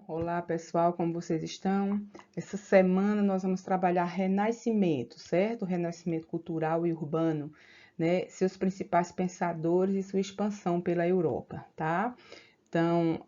Olá pessoal, como vocês estão? Essa semana nós vamos trabalhar Renascimento, certo? Renascimento cultural e urbano, né? Seus principais pensadores e sua expansão pela Europa, tá? Então,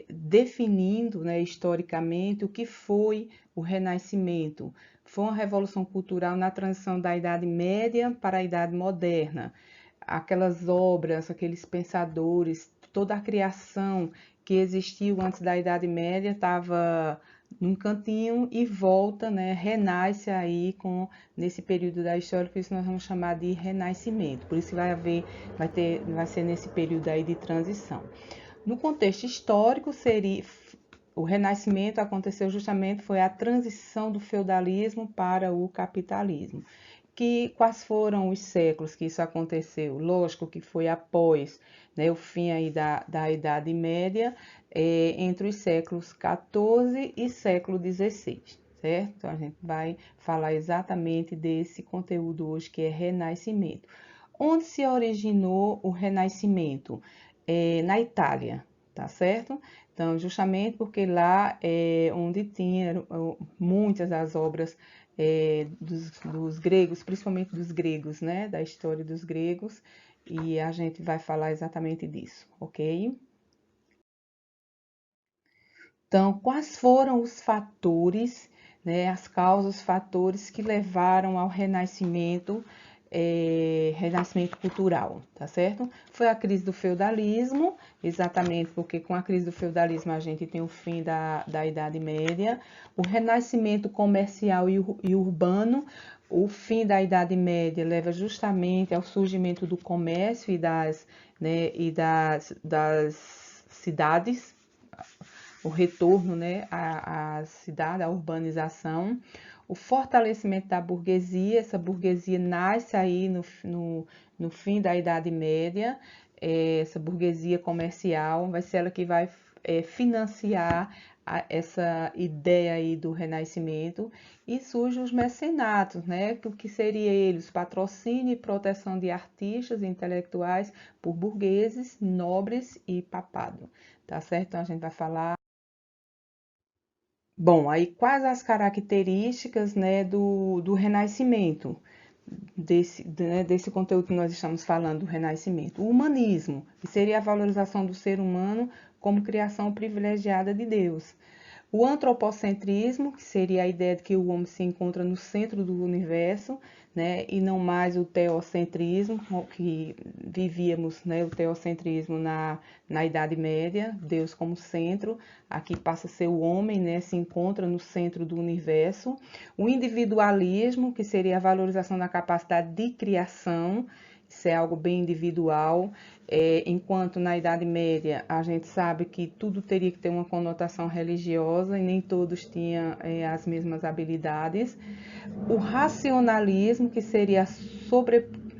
definindo, né, historicamente o que foi o Renascimento. Foi uma revolução cultural na transição da Idade Média para a Idade Moderna. Aquelas obras, aqueles pensadores, toda a criação que existiu antes da Idade Média estava num cantinho e volta, né, renasce aí nesse período da história, por isso nós vamos chamar de renascimento. Por isso vai ser nesse período aí de transição. No contexto histórico, o Renascimento aconteceu justamente foi a transição do feudalismo para o capitalismo. Quais foram os séculos que isso aconteceu? Lógico que foi após, né, o fim aí da Idade Média, entre os séculos XIV e século XVI, certo? Então a gente vai falar exatamente desse conteúdo hoje que é Renascimento. Onde se originou o Renascimento? Na Itália, tá certo? Então, justamente porque lá é onde tinha muitas das obras dos gregos, principalmente dos gregos, né? Da história dos gregos, e a gente vai falar exatamente disso, ok? Então, quais foram os fatores, né, as causas, os fatores que levaram ao renascimento, renascimento cultural, tá certo? Foi a crise do feudalismo, exatamente porque com a crise do feudalismo a gente tem o fim da Idade Média, o renascimento comercial e urbano, o fim da Idade Média leva justamente ao surgimento do comércio né, das cidades, o retorno, né, à cidade, à urbanização, o fortalecimento da burguesia. Essa burguesia nasce aí no fim da Idade Média, essa burguesia comercial, vai ser ela que vai financiar essa ideia aí do Renascimento, e surgem os mecenatos, né? O que seria eles? Patrocínio e proteção de artistas e intelectuais por burgueses, nobres e papado, tá certo? Então a gente vai falar. Bom, aí quais as características, né, do Renascimento, desse conteúdo que nós estamos falando, do Renascimento? O humanismo, que seria a valorização do ser humano como criação privilegiada de Deus. O antropocentrismo, que seria a ideia de que o homem se encontra no centro do universo, né, e não mais o teocentrismo, que vivíamos, né, o teocentrismo na Idade Média, Deus como centro. Aqui passa a ser o homem, né, se encontra no centro do universo. O individualismo, que seria a valorização da capacidade de criação, isso é algo bem individual. Enquanto na Idade Média a gente sabe que tudo teria que ter uma conotação religiosa e nem todos tinham as mesmas habilidades. O racionalismo, que seria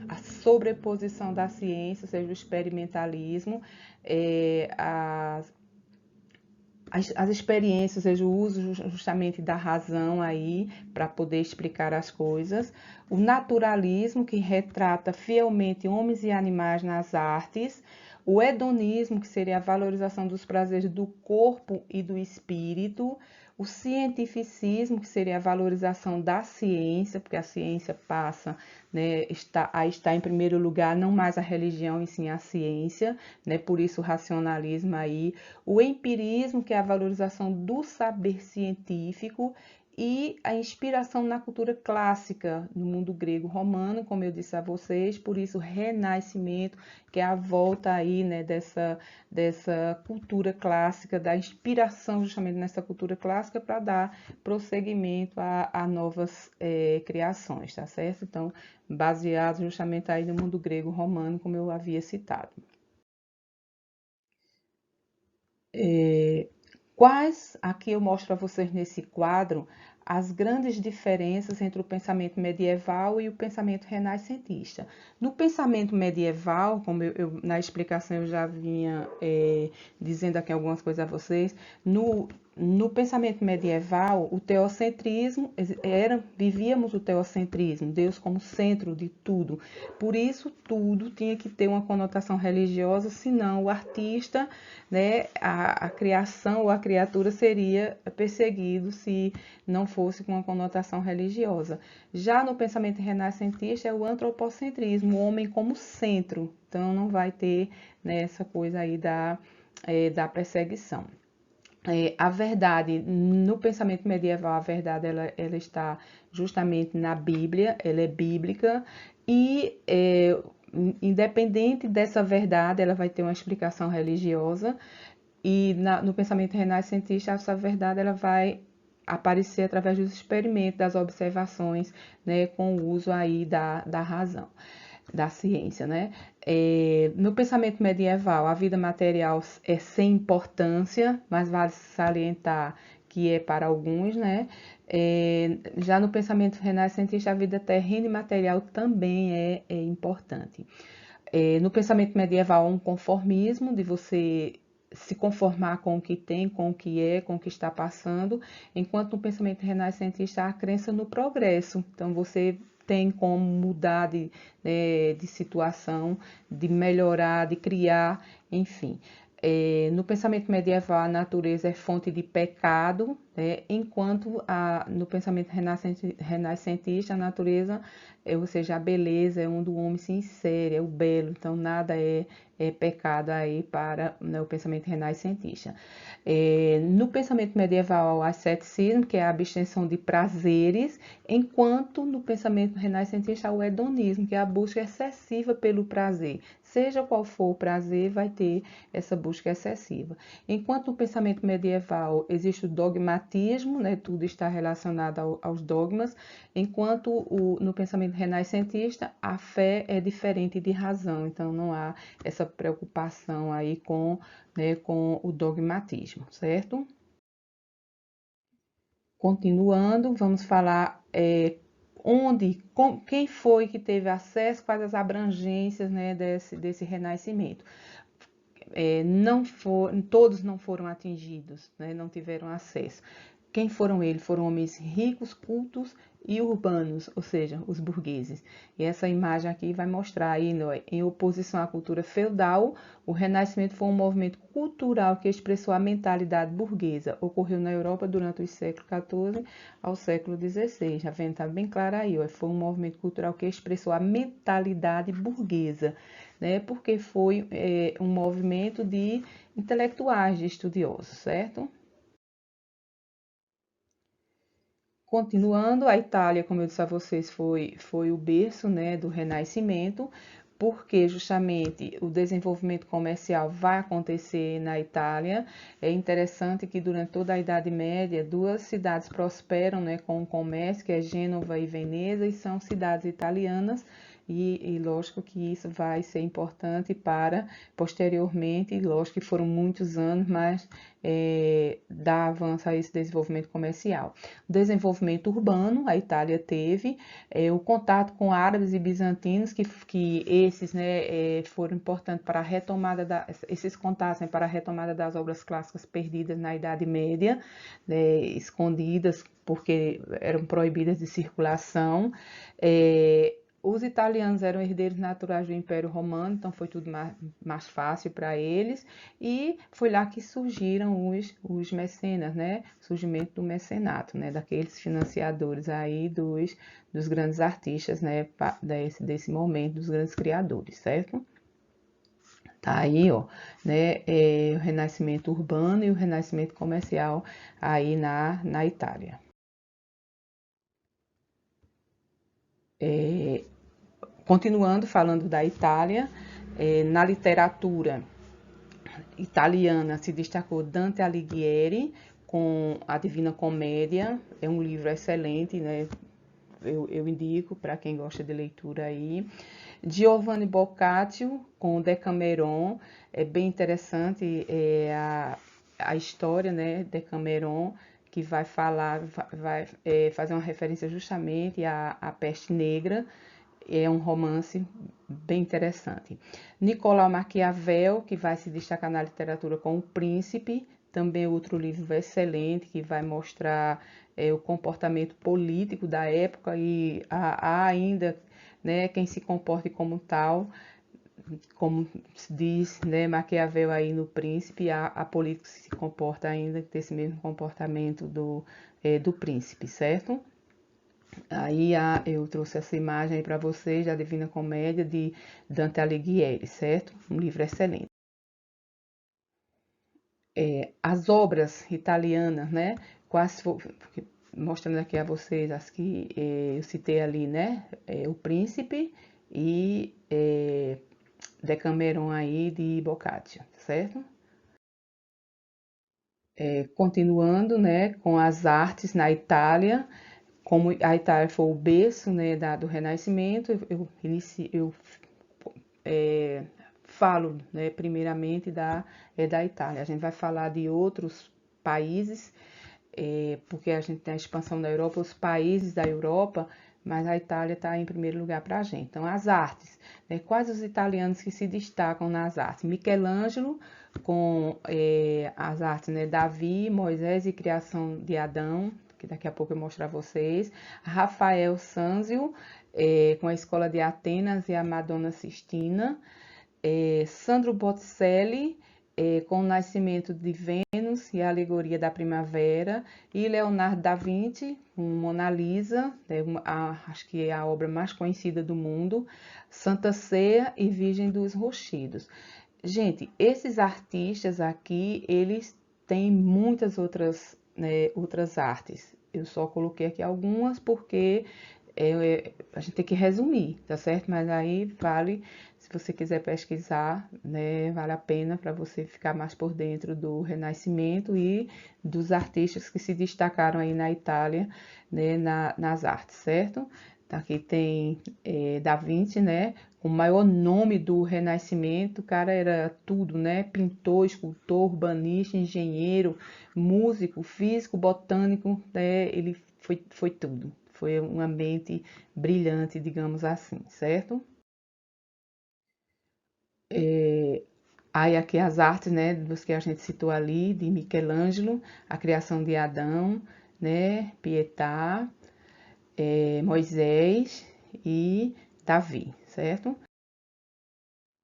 a sobreposição da ciência, ou seja, o experimentalismo, as experiências, ou seja, o uso justamente da razão aí para poder explicar as coisas. O naturalismo, que retrata fielmente homens e animais nas artes. O hedonismo, que seria a valorização dos prazeres do corpo e do espírito. O cientificismo, que seria a valorização da ciência, porque a ciência passa, né, está em primeiro lugar, não mais a religião e sim a ciência, né, por isso o racionalismo aí. O empirismo, que é a valorização do saber científico, e a inspiração na cultura clássica, no mundo grego-romano, como eu disse a vocês, por isso o renascimento, que é a volta aí, né, dessa cultura clássica, da inspiração justamente nessa cultura clássica para dar prosseguimento a novas criações, tá certo? Então, baseado justamente aí no mundo grego-romano, como eu havia citado. Aqui eu mostro a vocês nesse quadro as grandes diferenças entre o pensamento medieval e o pensamento renascentista. No pensamento medieval, como na explicação eu já vinha dizendo aqui algumas coisas a vocês, no pensamento medieval, o teocentrismo, vivíamos o teocentrismo, Deus como centro de tudo. Por isso, tudo tinha que ter uma conotação religiosa, senão o artista, né, a criação ou a criatura seria perseguido se não fosse com uma conotação religiosa. Já no pensamento renascentista é o antropocentrismo, o homem como centro, então não vai ter, né, essa coisa aí da perseguição. A verdade, no pensamento medieval, a verdade ela está justamente na Bíblia, ela é bíblica e independente dessa verdade, ela vai ter uma explicação religiosa e no pensamento renascentista, essa verdade ela vai aparecer através dos experimentos, das observações, né, com o uso aí da razão, da ciência, né? No pensamento medieval, a vida material é sem importância, mas vale salientar que é para alguns, né? Já no pensamento renascentista, a vida terrena e material também é importante. No pensamento medieval, há um conformismo de você se conformar com o que tem, com o que é, com o que está passando, enquanto no pensamento renascentista há a crença no progresso. Então, você tem como mudar de situação, de melhorar, de criar, enfim. No pensamento medieval, a natureza é fonte de pecado, né? Enquanto no pensamento renascentista, a natureza, ou seja, a beleza é onde o homem se insere, é o belo, então nada é pecado aí para, né, o pensamento renascentista. No pensamento medieval, o asceticismo, que é a abstenção de prazeres, enquanto no pensamento renascentista, o hedonismo, que é a busca excessiva pelo prazer. Seja qual for o prazer, vai ter essa busca excessiva. Enquanto no pensamento medieval existe o dogmatismo, né, tudo está relacionado aos dogmas, enquanto no pensamento renascentista a fé é diferente de razão, então não há essa preocupação aí né, com o dogmatismo, certo? Continuando, vamos falar quem foi que teve acesso, quais as abrangências, né, desse renascimento. Todos não foram atingidos, né, não tiveram acesso. Quem foram eles? Foram homens ricos, cultos e urbanos, ou seja, os burgueses. E essa imagem aqui vai mostrar aí, em oposição à cultura feudal, o Renascimento foi um movimento cultural que expressou a mentalidade burguesa. Ocorreu na Europa durante os séculos XIV ao século XVI. Já vendo, tá bem claro aí, foi um movimento cultural que expressou a mentalidade burguesa, né? Porque foi um movimento de intelectuais, de estudiosos, certo? Continuando, a Itália, como eu disse a vocês, foi o berço, né, do Renascimento, porque justamente o desenvolvimento comercial vai acontecer na Itália. É interessante que durante toda a Idade Média, duas cidades prosperam, né, com o comércio, que é Gênova e Veneza, e são cidades italianas, e lógico que isso vai ser importante para posteriormente, e lógico que foram muitos anos, mas dá avanço a esse desenvolvimento comercial. Desenvolvimento urbano, a Itália teve, o contato com árabes e bizantinos, que esses, né, foram importantes para a retomada, esses contatos, né, para a retomada das obras clássicas perdidas na Idade Média, né, escondidas porque eram proibidas de circulação. Os italianos eram herdeiros naturais do Império Romano, então foi tudo mais fácil para eles, e foi lá que surgiram os mecenas, né? Surgimento do mecenato, né? Daqueles financiadores aí dos grandes artistas, né? Desse momento, dos grandes criadores, certo? Tá aí, ó, né? O renascimento urbano e o renascimento comercial aí na Itália. Continuando falando da Itália, na literatura italiana se destacou Dante Alighieri com a Divina Comédia, é um livro excelente, né? Eu indico para quem gosta de leitura aí. Giovanni Boccaccio com Decameron, é bem interessante a história, né? Decameron, que vai falar, fazer uma referência justamente à peste negra. É um romance bem interessante. Nicolau Maquiavel, que vai se destacar na literatura com O Príncipe, também outro livro excelente, que vai mostrar o comportamento político da época e há ainda, né, quem se comporte como tal, como se diz, né, Maquiavel aí no Príncipe, a política se comporta ainda, tem esse mesmo comportamento do príncipe, certo? Aí eu trouxe essa imagem aí para vocês da Divina Comédia de Dante Alighieri, certo? Um livro excelente. As obras italianas, né? Quais mostrando aqui a vocês as que eu citei ali, né? O Príncipe e Decameron aí de Boccaccio, certo? Continuando, né, com as artes na Itália, como a Itália foi o berço, né, do Renascimento, eu falo, né, primeiramente da Itália. A gente vai falar de outros países, porque a gente tem a expansão da Europa, os países da Europa, mas a Itália está em primeiro lugar para a gente. Então, as artes, né, quais os italianos que se destacam nas artes? Michelangelo, com as artes, né, Davi, Moisés e Criação de Adão, que daqui a pouco eu vou mostrar a vocês. Rafael Sanzio, com a Escola de Atenas e a Madonna Sistina. Sandro Botticelli, com o Nascimento de Vênus e a Alegoria da Primavera, e Leonardo da Vinci, com Mona Lisa, acho que é a obra mais conhecida do mundo, Santa Ceia e Virgem dos Rochedos. Gente, esses artistas aqui, eles têm muitas outras, né, outras artes. Eu só coloquei aqui algumas porque a gente tem que resumir, tá certo? Mas aí vale, se você quiser pesquisar, né, vale a pena para você ficar mais por dentro do Renascimento e dos artistas que se destacaram aí na Itália, né, nas artes, certo? Então, aqui tem Da Vinci, né? O maior nome do Renascimento, o cara era tudo, né? Pintor, escultor, urbanista, engenheiro, músico, físico, botânico, né? Ele foi tudo. Foi um ambiente brilhante, digamos assim, certo? Aí aqui as artes, né, dos que a gente citou ali, de Michelangelo, a criação de Adão, né, Pietà, Moisés e Davi, certo?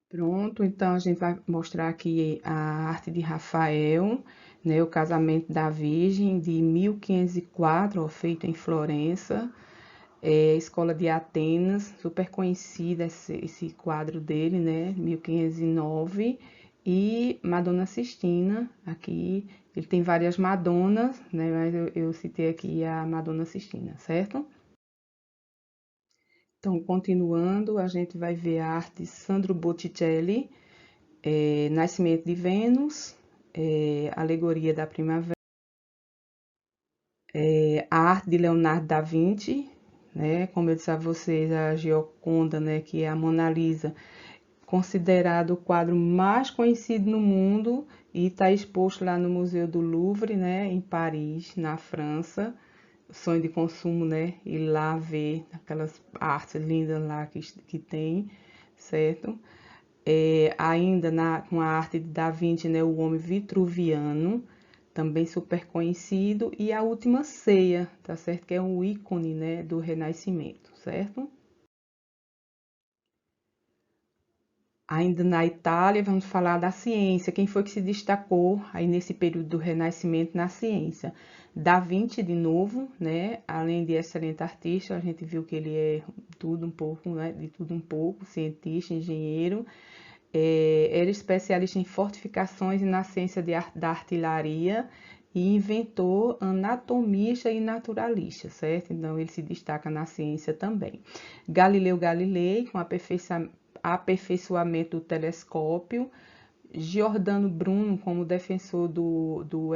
Pronto, então a gente vai mostrar aqui a arte de Rafael, né, o Casamento da Virgem, de 1504, ó, feito em Florença. Escola de Atenas, super conhecida esse quadro dele, né, 1509, e Madonna Sistina, aqui ele tem várias Madonas, né, mas eu citei aqui a Madonna Sistina, certo? Então, continuando, a gente vai ver a arte de Sandro Botticelli, Nascimento de Vênus, Alegoria da Primavera, a arte de Leonardo da Vinci, né? Como eu disse a vocês, a Gioconda, né, que é a Mona Lisa, considerado o quadro mais conhecido no mundo e está exposto lá no Museu do Louvre, né, em Paris, na França. Sonho de consumo, né? Ir lá ver aquelas artes lindas lá que tem, certo? Ainda com a arte de Da Vinci, né, o Homem Vitruviano, também super conhecido, e a Última Ceia, tá certo? Que é um ícone, né, do Renascimento, certo? Ainda na Itália, vamos falar da ciência. Quem foi que se destacou aí nesse período do Renascimento na ciência? Da Vinci, de novo, né? Além de excelente artista, a gente viu que ele é tudo um pouco, né? De tudo um pouco, cientista, engenheiro. Era especialista em fortificações e na ciência da artilharia e inventor, anatomista e naturalista, certo? Então, ele se destaca na ciência também. Galileu Galilei, com aperfeiçoamento do telescópio. Giordano Bruno, como defensor do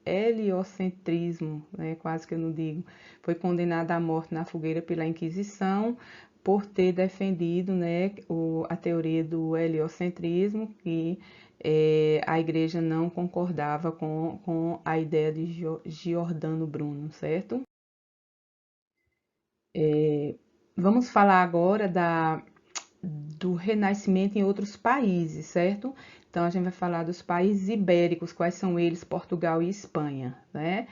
heliocentrismo, né, quase que eu não digo, foi condenado à morte na fogueira pela Inquisição por ter defendido, né, a teoria do heliocentrismo, que a igreja não concordava com a ideia de Giordano Bruno, certo? Vamos falar agora do Renascimento em outros países, certo? Então, a gente vai falar dos países ibéricos, quais são eles, Portugal e Espanha, né?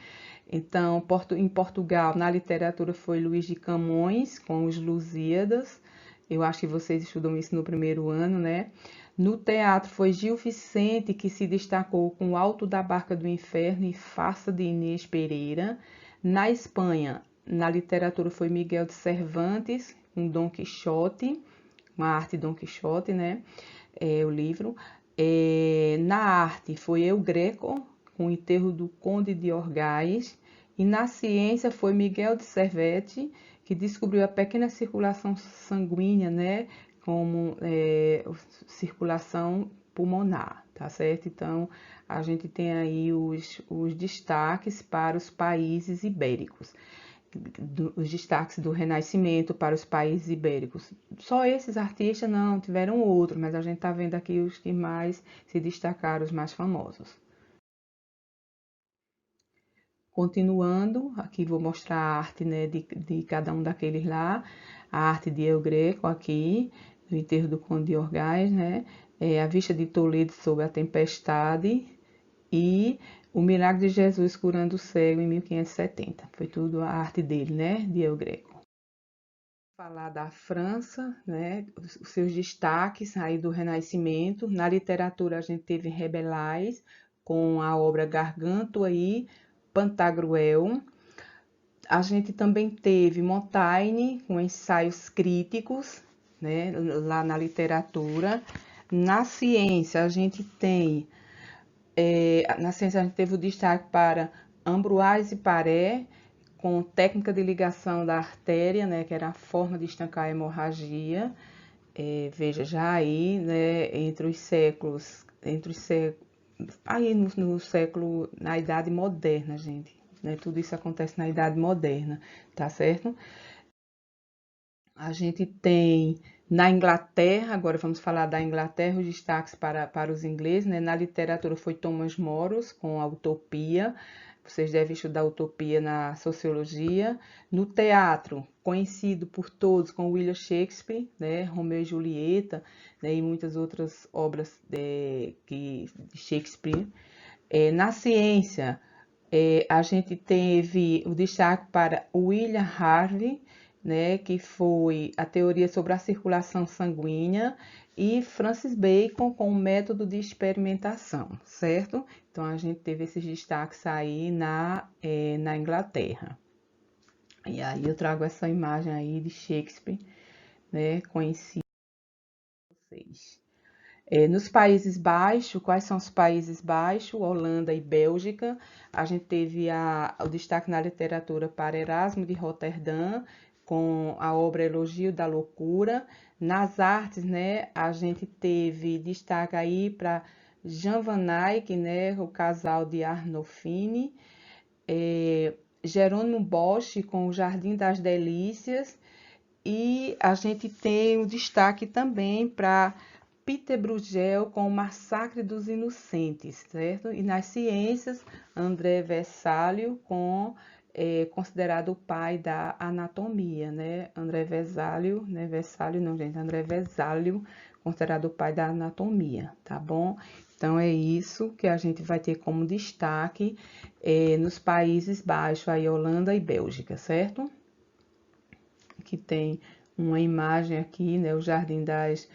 Então, em Portugal, na literatura foi Luís de Camões, com os Lusíadas. Eu acho que vocês estudam isso no primeiro ano, né? No teatro foi Gil Vicente, que se destacou com O Alto da Barca do Inferno e Farsa de Inês Pereira. Na Espanha, na literatura foi Miguel de Cervantes, com Dom Quixote, uma arte Dom Quixote, né? O livro. Na arte foi El Greco, com o enterro do Conde de Orgaz. E na ciência foi Miguel de Cervetti, que descobriu a pequena circulação sanguínea, né? Como circulação pulmonar, tá certo? Então, a gente tem aí os destaques para os países ibéricos, os destaques do Renascimento para os países ibéricos. Só esses artistas não, tiveram outros, mas a gente está vendo aqui os que mais se destacaram, os mais famosos. Continuando, aqui vou mostrar a arte, né, de cada um daqueles lá. A arte de El Greco aqui, do enterro do Conde de Orgaz, né? A vista de Toledo sob a tempestade e o milagre de Jesus curando o cego em 1570. Foi tudo a arte dele, né, de El Greco. Falar da França, né, os seus destaques aí do Renascimento. Na literatura a gente teve Rabelais com a obra Gargantua e Pantagruel. A gente também teve Montaigne com ensaios críticos, né, lá na literatura. Na ciência a gente tem, na ciência a gente teve o destaque para Ambroise Paré, com técnica de ligação da artéria, né, que era a forma de estancar a hemorragia. Veja, já aí, né, aí no século, na Idade Moderna, gente, né, tudo isso acontece na Idade Moderna, tá certo? A gente tem na Inglaterra, agora vamos falar da Inglaterra, os destaques para os ingleses, né? Na literatura foi Thomas Moros com a Utopia, vocês devem estudar Utopia na sociologia. No teatro, conhecido por todos com William Shakespeare, né? Romeu e Julieta, né? E muitas outras obras de Shakespeare. Na ciência, a gente teve o destaque para William Harvey, né, que foi a teoria sobre a circulação sanguínea, e Francis Bacon com o método de experimentação, certo? Então, a gente teve esses destaques aí na Inglaterra. E aí eu trago essa imagem aí de Shakespeare, né, conhecido por vocês. Nos Países Baixos, quais são os Países Baixos? Holanda e Bélgica. A gente teve o destaque na literatura para Erasmo de Roterdã, com a obra Elogio da Loucura. Nas artes, né, a gente teve destaque aí para Jan van Eyck, né, o casal de Arnolfini. Jerônimo Bosch com o Jardim das Delícias. E a gente tem o destaque também para Peter Bruegel com o Massacre dos Inocentes, certo? E nas ciências, André Vesálio considerado o pai da anatomia, né? André Vesálio, né? Vesálio não, gente, André Vesálio, considerado o pai da anatomia, tá bom? Então é isso que a gente vai ter como destaque nos Países Baixos, aí Holanda e Bélgica, certo? Que tem uma imagem aqui, né, o Jardim das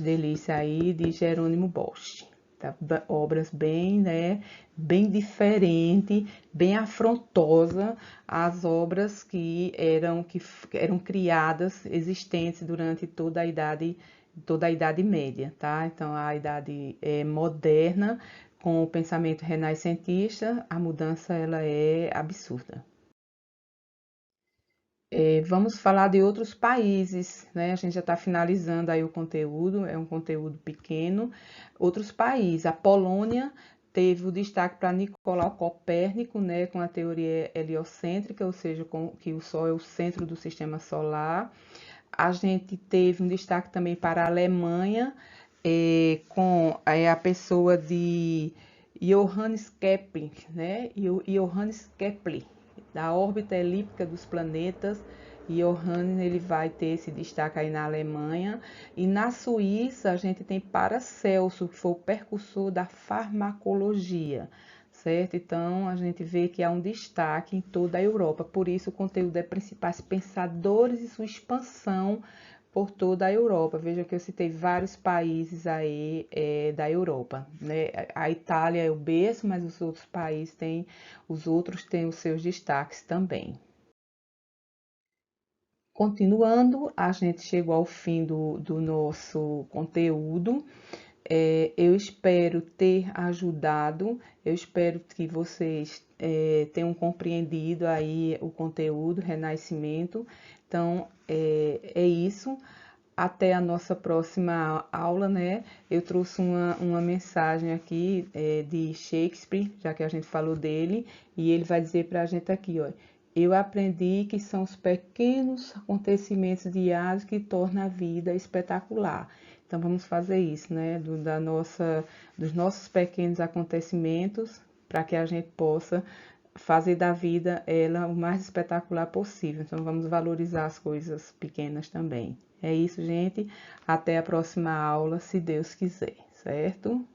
Delícias aí de Jerônimo Bosch. Tá? Obras bem, né, bem diferente, bem afrontosa às obras que eram criadas, existentes durante toda a Idade Média, tá? Então, a Idade moderna, com o pensamento renascentista, a mudança ela é absurda. Vamos falar de outros países, né? A gente já está finalizando aí o conteúdo, é um conteúdo pequeno. Outros países, a Polônia teve o destaque para Nicolau Copérnico, né? Com a teoria heliocêntrica, ou seja, que o Sol é o centro do sistema solar. A gente teve um destaque também para a Alemanha, com a pessoa de Johannes Kepler, né? Johannes Kepler, da órbita elíptica dos planetas. Johannes, ele vai ter esse destaque aí na Alemanha. E na Suíça, a gente tem Paracelso, que foi o precursor da farmacologia, certo? Então, a gente vê que há um destaque em toda a Europa. Por isso, o conteúdo é principais pensadores e sua expansão por toda a Europa. Veja que eu citei vários países aí da Europa, né? A Itália é o berço, mas os outros têm os seus destaques também. Continuando, a gente chegou ao fim do nosso conteúdo. Eu espero ter ajudado, eu espero que vocês tenham compreendido aí o conteúdo, Renascimento. Então, é isso. Até a nossa próxima aula, né? Eu trouxe uma mensagem aqui de Shakespeare, já que a gente falou dele, e ele vai dizer para a gente aqui, ó. Eu aprendi que são os pequenos acontecimentos diários que tornam a vida espetacular. Então vamos fazer isso, né? Dos nossos pequenos acontecimentos, para que a gente possa fazer da vida ela o mais espetacular possível. Então vamos valorizar as coisas pequenas também. É isso, gente. Até a próxima aula, se Deus quiser, certo?